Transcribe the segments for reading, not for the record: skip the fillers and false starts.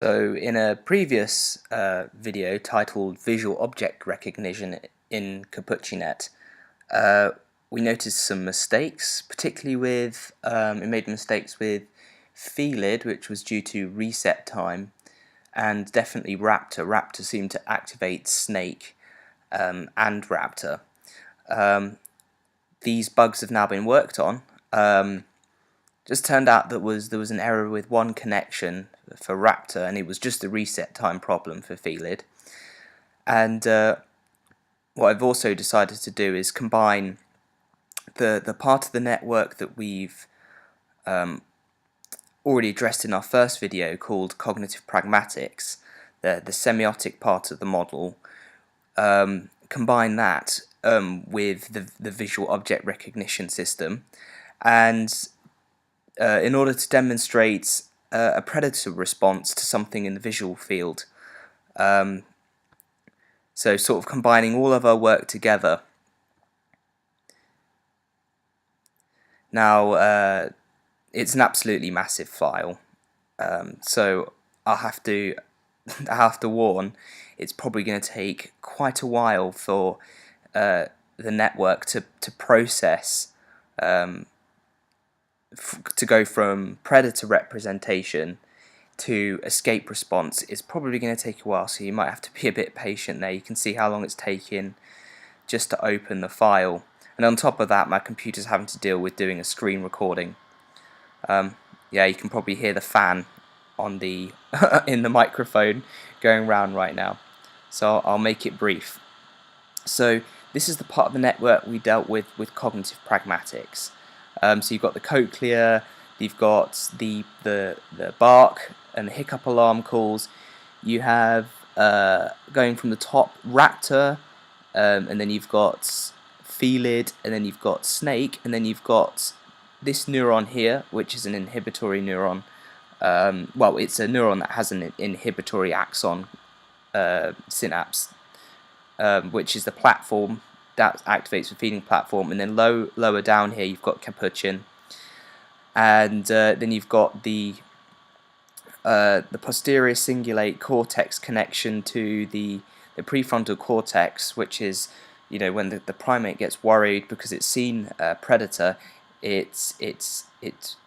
So in a previous video titled Visual Object Recognition in Capuchi-Net, we noticed some mistakes, particularly with, it made mistakes with Felid, which was due to reset time, and definitely Raptor. Raptor seemed to activate Snake and Raptor. These bugs have now been worked on. Just turned out that there was an error with one connection for Raptor, and it was just a reset time problem for Felid. And what I've also decided to do is combine the part of the network that we've already addressed in our first video called cognitive pragmatics, the semiotic part of the model, combine that with the visual object recognition system, and in order to demonstrate a predator response to something in the visual field. So sort of combining all of our work together. Now it's an absolutely massive file, so I have to warn, it's probably going to take quite a while for the network to process, to go from predator representation to escape response. Is probably going to take a while, so you might have to be a bit patient there. You can see how long it's taking just to open the file, and on top of that my computer's having to deal with doing a screen recording. Yeah, you can probably hear the fan on the in the microphone going round right now, so I'll make it brief. So this is the part of the network we dealt with cognitive pragmatics. So you've got the cochlea, you've got the bark and the hiccup alarm calls. You have going from the top Raptor, and then you've got Felid, and then you've got Snake, and then you've got this neuron here, which is an inhibitory neuron. Well, it's a neuron that has an inhibitory axon synapse, which is the platform that activates the feeding platform. And then lower down here you've got capuchin, and then you've got the posterior cingulate cortex connection to the prefrontal cortex, which is, you know, when the primate gets worried because it's seen a predator, it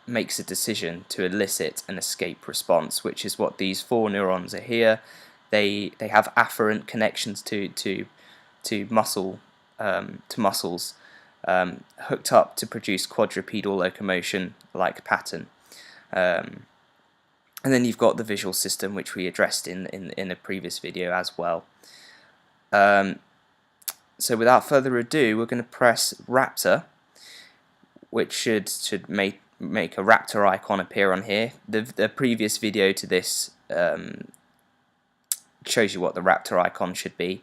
makes a decision to elicit an escape response, which is what these four neurons are here. They have afferent connections to muscles, hooked up to produce quadrupedal locomotion like pattern. And then you've got the visual system, which we addressed in a previous video as well. So without further ado, we're going to press Raptor, which should make a Raptor icon appear on here. The previous video to this shows you what the Raptor icon should be.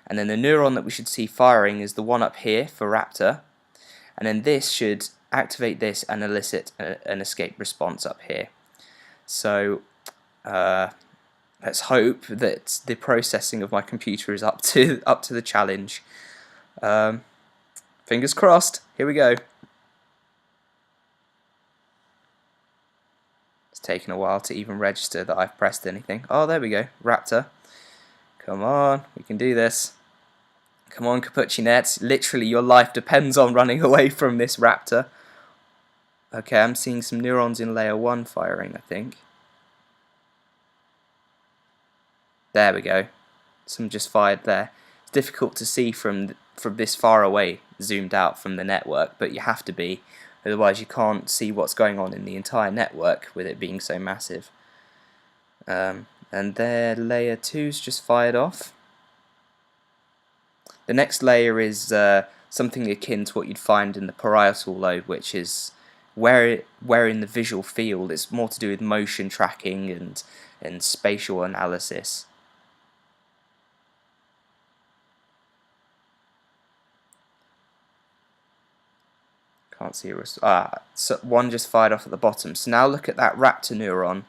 And then the neuron that we should see firing is the one up here for Raptor, and then this should activate this and elicit an escape response up here. So let's hope that the processing of my computer is up to the challenge. Fingers crossed. Here we go. It's taken a while to even register that I've pressed anything. Oh, there we go. Raptor. Come on, we can do this. Come on, Capuchi-Net. Literally, your life depends on running away from this Raptor. Okay, I'm seeing some neurons in layer 1 firing, I think. There we go. Some just fired there. It's difficult to see from this far away, zoomed out from the network, but you have to be. Otherwise, you can't see what's going on in the entire network with it being so massive. And there, layer 2's just fired off. The next layer is something akin to what you'd find in the parietal lobe, which is where in the visual field it's more to do with motion tracking and spatial analysis. Can't see a so one just fired off at the bottom. So now look at that Raptor neuron.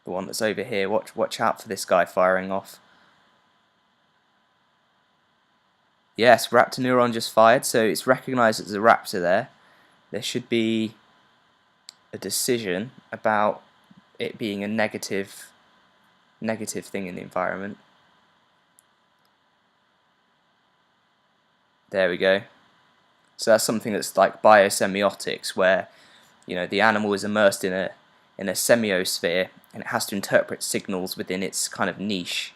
The one that's over here. Watch out for this guy firing off. Yes, Raptor neuron just fired, so it's recognized as a Raptor there. There should be a decision about it being a negative thing in the environment. There we go. So that's something that's like biosemiotics, where the animal is immersed in a semiosphere, and it has to interpret signals within its kind of niche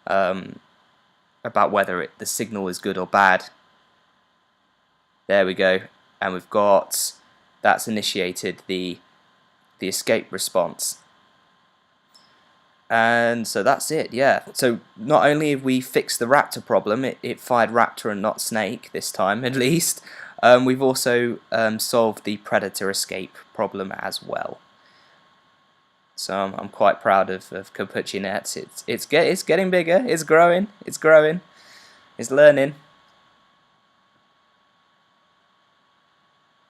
about whether the signal is good or bad. There we go, and we've got that's initiated the escape response. And so that's it, yeah. So not only have we fixed the raptor problem, it fired raptor and not snake this time at least, we've also solved the predator escape problem as well. So I'm quite proud of Capuchi-Net. It's getting bigger, it's growing, it's learning.